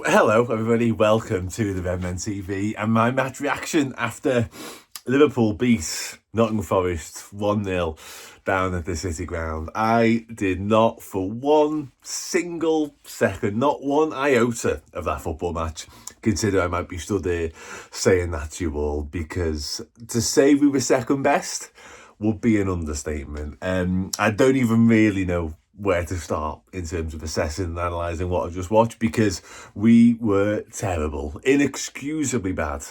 Hello, everybody. Welcome to the Red Men TV and my match reaction after Liverpool beat Nottingham Forest 1-0 down at the City Ground. I did not for one single second, not one iota of that football match, consider I might be stood there saying that to you all, because to say we were second best would be an understatement. I don't even really know where to start in terms of assessing and analysing what I've just watched, because we were terrible, inexcusably bad.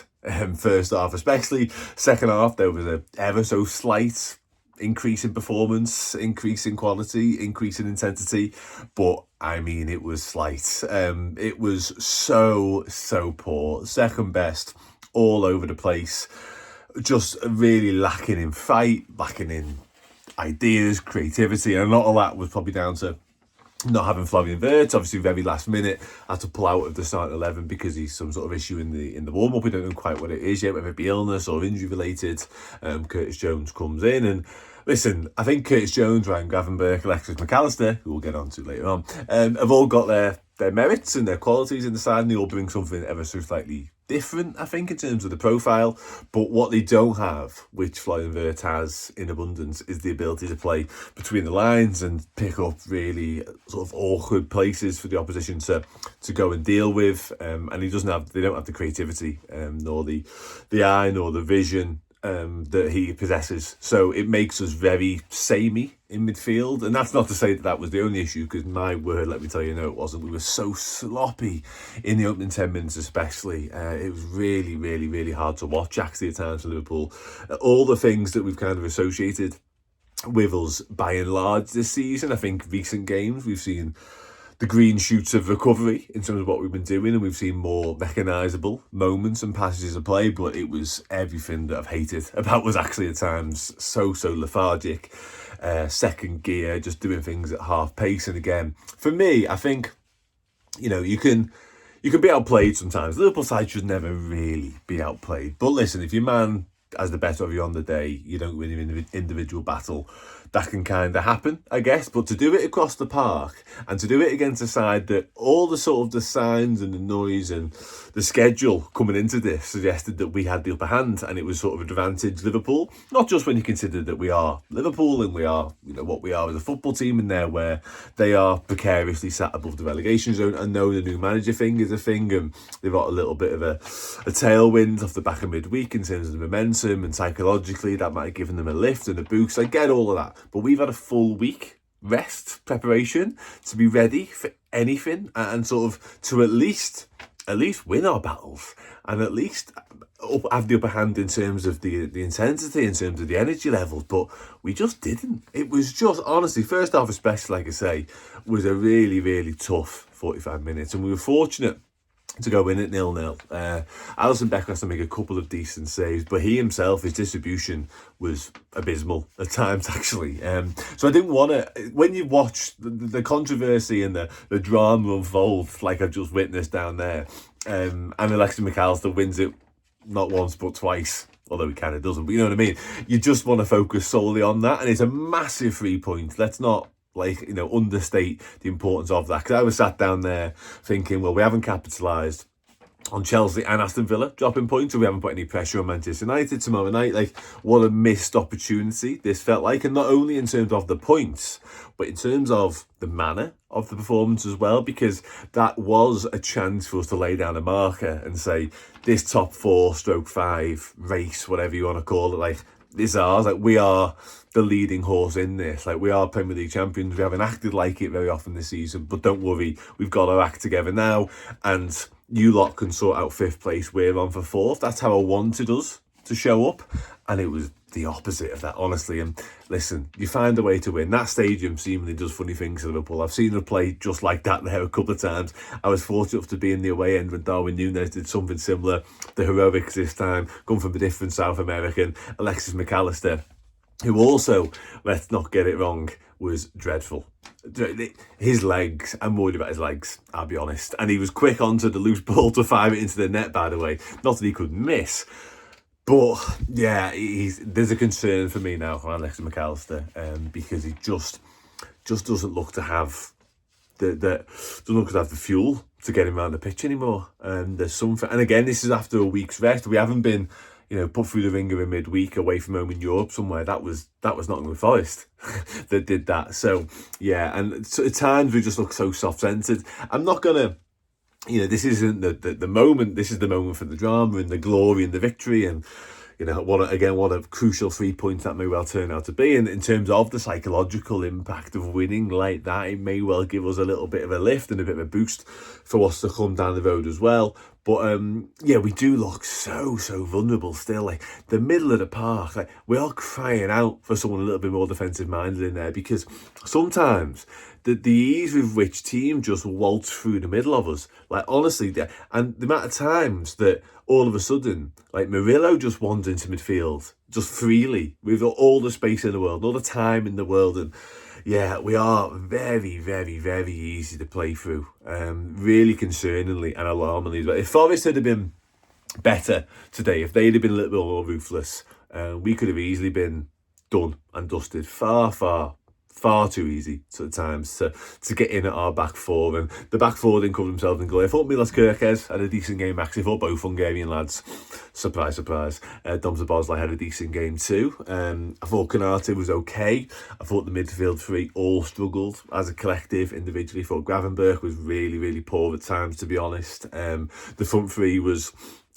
First half especially. Second half there was a ever so slight increase in performance, increase in quality, increase in intensity, but I mean it was slight. It was so poor. Second best all over the place, just really lacking in fight, lacking in ideas, creativity, and a lot of that was probably down to not having Florian Wirtz. Obviously, very last minute had to pull out of the starting 11 because he's some sort of issue in the warm up. We don't know quite what it is yet, whether it be illness or injury related. Curtis Jones comes in, and listen, I think Curtis Jones, Ryan Gravenberch, Alexis McAllister, who we'll get on to later on, have all got their merits and their qualities in the side, and they all bring something ever so slightly different, I think, in terms of the profile. But what they don't have, which Florian Wirtz has in abundance, is the ability to play between the lines and pick up really sort of awkward places for the opposition to go and deal with. And they don't have the creativity, nor the eye, nor the vision that he possesses. So it makes us very samey in midfield, and that's not to say that was the only issue, because my word, let me tell you, no, it wasn't. We were so sloppy in the opening 10 minutes especially. It was really hard to watch actually at times for Liverpool. All the things that we've kind of associated with us by and large this season. I think recent games we've seen the green shoots of recovery in terms of what we've been doing, and we've seen more recognisable moments and passages of play, but it was everything that I've hated about us actually at times. So lethargic, second gear, just doing things at half pace. And again, for me, I think, you know, you can be outplayed sometimes. Liverpool side should never really be outplayed. But listen, if your man has the better of you on the day, you don't win an individual battle. That can kind of happen, I guess. But to do it across the park, and to do it against a side that all the sort of the signs and the noise and the schedule coming into this suggested that we had the upper hand, and it was sort of advantage Liverpool. Not just when you consider that we are Liverpool and we are, you know, what we are as a football team in there, where they are precariously sat above the relegation zone. I know the new manager thing is a thing, and they've got a little bit of a tailwind off the back of midweek in terms of the momentum, and psychologically that might have given them a lift and a boost. I get all of that. But we've had a full week rest, preparation, to be ready for anything, and sort of to at least win our battles, and at least have the upper hand in terms of the intensity, in terms of the energy levels. But we just didn't. It was just, honestly, first half especially, like I say, was a really tough 45 minutes, and we were fortunate to go in at 0-0. Alisson Becker has to make a couple of decent saves, but he himself, his distribution was abysmal at times, actually. So I didn't want to, when you watch the controversy and the drama unfold, like I've just witnessed down there, and Alexis McAllister wins it not once but twice, although he kind of doesn't, but you know what I mean? You just want to focus solely on that, and it's a massive 3 points. Let's not, like, you know, understate the importance of that, because I was sat down there thinking, well, we haven't capitalised on Chelsea and Aston Villa dropping points, so we haven't put any pressure on Manchester United tomorrow night. Like, what a missed opportunity this felt like, and not only in terms of the points, but in terms of the manner of the performance as well, because that was a chance for us to lay down a marker and say, this top 4/5 race, whatever you want to call it, like, this is ours. Like, we are the leading horse in this. Like, we are Premier League champions. We haven't acted like it very often this season, but don't worry, we've got our act together now, and you lot can sort out 5th place. We're on for 4th. That's how I wanted us to show up, and it was the opposite of that, honestly. And listen, you find a way to win. That stadium seemingly does funny things to Liverpool. I've seen them play just like that there a couple of times. I was fortunate enough to be in the away end when Darwin Núñez did something similar. The heroics this time come from a different South American, Alexis McAllister, who also, let's not get it wrong, was dreadful. His legs, I'm worried about his legs, I'll be honest. And he was quick onto the loose ball to fire it into the net, by the way. Not that he could miss, but yeah, there's a concern for me now for Alexis McAllister, because he just doesn't look to have that doesn't look to have the fuel to get him around the pitch anymore. There's something, and again, this is after a week's rest. We haven't been, put through the ringer in midweek away from home in Europe somewhere. That was Nottingham Forest that did that. So yeah, and so at times we just look so soft-centered. I'm not gonna, this isn't the moment. This is the moment for the drama and the glory and the victory, and what a crucial 3 points that may well turn out to be. And in terms of the psychological impact of winning like that, it may well give us a little bit of a lift and a bit of a boost for what's to come down the road as well. But we do look so vulnerable still. Like the middle of the park, like we are crying out for someone a little bit more defensive minded in there, because sometimes the ease with which team just waltz through the middle of us, like honestly, and the amount of times that all of a sudden, like Murillo just wanders into midfield just freely with all the space in the world, all the time in the world, and yeah, we are very, very, very easy to play through. Really concerningly and alarmingly. But if Forest had been better today, if they'd have been a little bit more ruthless, we could have easily been done and dusted far too easy at times to get in at our back four. And the back four didn't cover themselves in goal. I thought Milos Kerkez had a decent game. Actually, I thought both Hungarian lads, surprise, Dom Szoboszlai had a decent game too. I thought Konate was okay. I thought the midfield three all struggled as a collective individually. I thought Gravenberch was really, really poor at times, to be honest. The front three was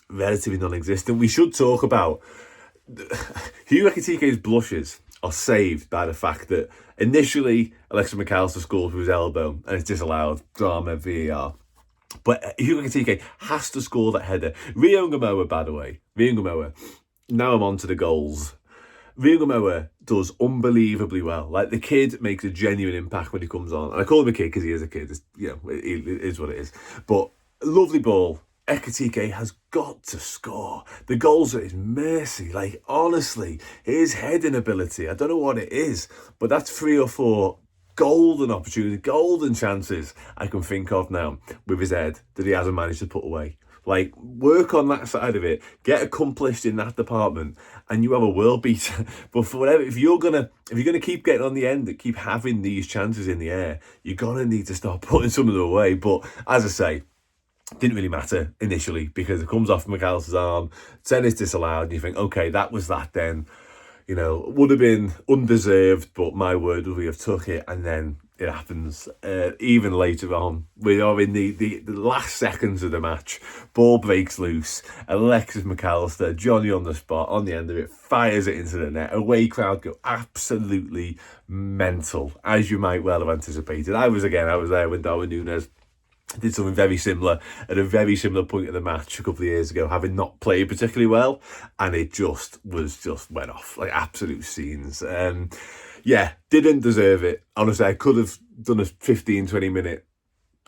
relatively non-existent. We should talk about Hugh Ekitike's blushes are saved by the fact that initially Alexis McAllister scored with his elbow and it's disallowed, drama, VAR. But Hugh Ekitike has to score that header. Rio Ngamoa, by the way, now I'm on to the goals. Rio Ngamoa does unbelievably well. Like, the kid makes a genuine impact when he comes on. And I call him a kid because he is a kid. It is what it is. But lovely ball. Ekitike has got to score. The goal's at his mercy. Like, honestly, his heading ability, I don't know what it is, but that's 3 or 4 golden opportunities, golden chances I can think of now with his head that he hasn't managed to put away. Like, work on that side of it, get accomplished in that department, and you have a world beater. But for whatever, if you're gonna keep getting on the end and keep having these chances in the air, you're gonna need to start putting some of them away. But as I say, didn't really matter initially because it comes off McAllister's arm, then it's disallowed, and you think, okay, that was that then. Would have been undeserved, but my word, we have took it, and then it happens. Even later on, we are in the last seconds of the match. Ball breaks loose. Alexis McAllister, Johnny on the spot, on the end of it, fires it into the net. Away crowd go absolutely mental, as you might well have anticipated. I was there when Darwin Núñez did something very similar at a very similar point in the match a couple of years ago, having not played particularly well, and it just went off like absolute scenes. Didn't deserve it. Honestly, I could have done a 15-20 minute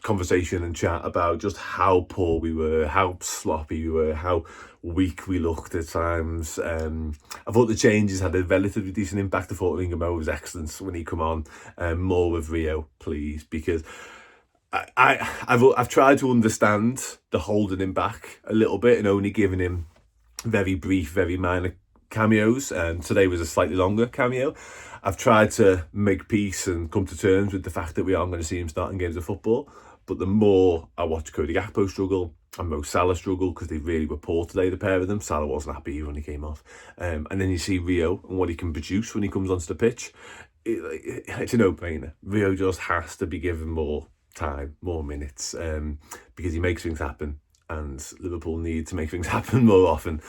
conversation and chat about just how poor we were, how sloppy we were, how weak we looked at times. I thought the changes had a relatively decent impact. I thought Ngamoa was excellent when he come on. More with Rio, please, because I've tried to understand the holding him back a little bit and only giving him very brief, very minor cameos. Today was a slightly longer cameo. I've tried to make peace and come to terms with the fact that we aren't going to see him starting games of football. But the more I watch Cody Gakpo struggle and Mo Salah struggle, because they really were poor today, the pair of them. Salah wasn't happy when he came off. And then you see Rio and what he can produce when he comes onto the pitch. It's a no-brainer. Rio just has to be given more time, more minutes, because he makes things happen, and Liverpool need to make things happen more often.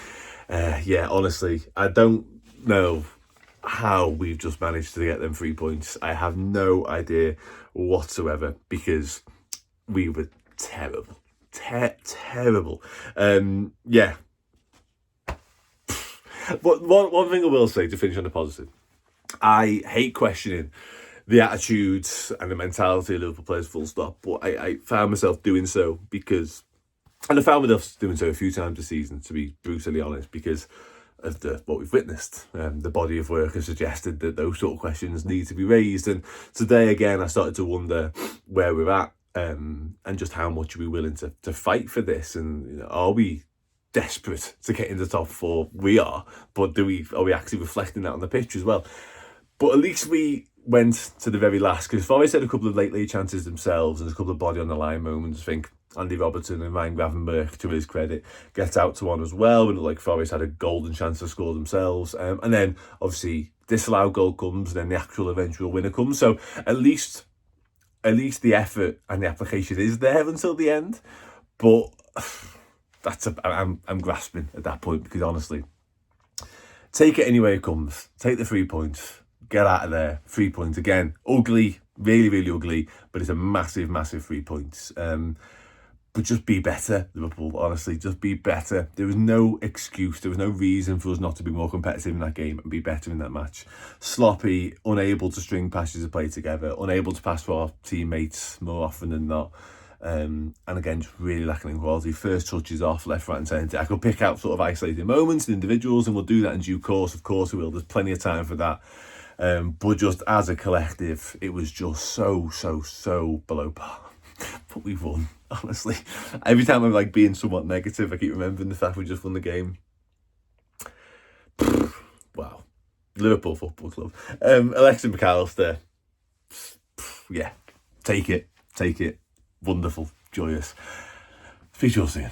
Honestly, I don't know how we've just managed to get them 3 points. I have no idea whatsoever, because we were terrible. Terrible. But one thing I will say to finish on a positive, I hate questioning the attitudes and the mentality of Liverpool players, full stop. But I found myself doing so and I found myself doing so a few times this season, to be brutally honest, because of what we've witnessed. The body of work has suggested that those sort of questions need to be raised. And today, again, I started to wonder where we're at, and just how much are we willing to fight for this? And are we desperate to get in the top 4? We are, but are we actually reflecting that on the pitch as well? But at least we went to the very last, because Forest had a couple of late chances themselves and a couple of body on the line moments. I think Andy Robertson and Ryan Gravenberch, to his credit, gets out to one as well. And like Forest had a golden chance to score themselves. And then obviously disallowed goal comes, and then the actual eventual winner comes. So at least the effort and the application is there until the end. But I'm grasping at that point, because honestly, take it any way it comes. Take the 3 points. Get out of there. 3 points. Again, ugly, really, really ugly, but it's a massive, massive 3 points. But just be better, Liverpool, honestly. Just be better. There was no excuse. There was no reason for us not to be more competitive in that game and be better in that match. Sloppy, unable to string passes of play together, unable to pass for our teammates more often than not. And again, just really lacking in quality. First touches off, left, right and centre. I could pick out sort of isolated moments and individuals, and we'll do that in due course. Of course we will. There's plenty of time for that. But just as a collective, it was just so below par. But we've won, honestly. Every time I'm like being somewhat negative, I keep remembering the fact we just won the game. Wow. Liverpool Football Club. Alexis McAllister. Yeah. Take it. Wonderful. Joyous. Speak to you all soon.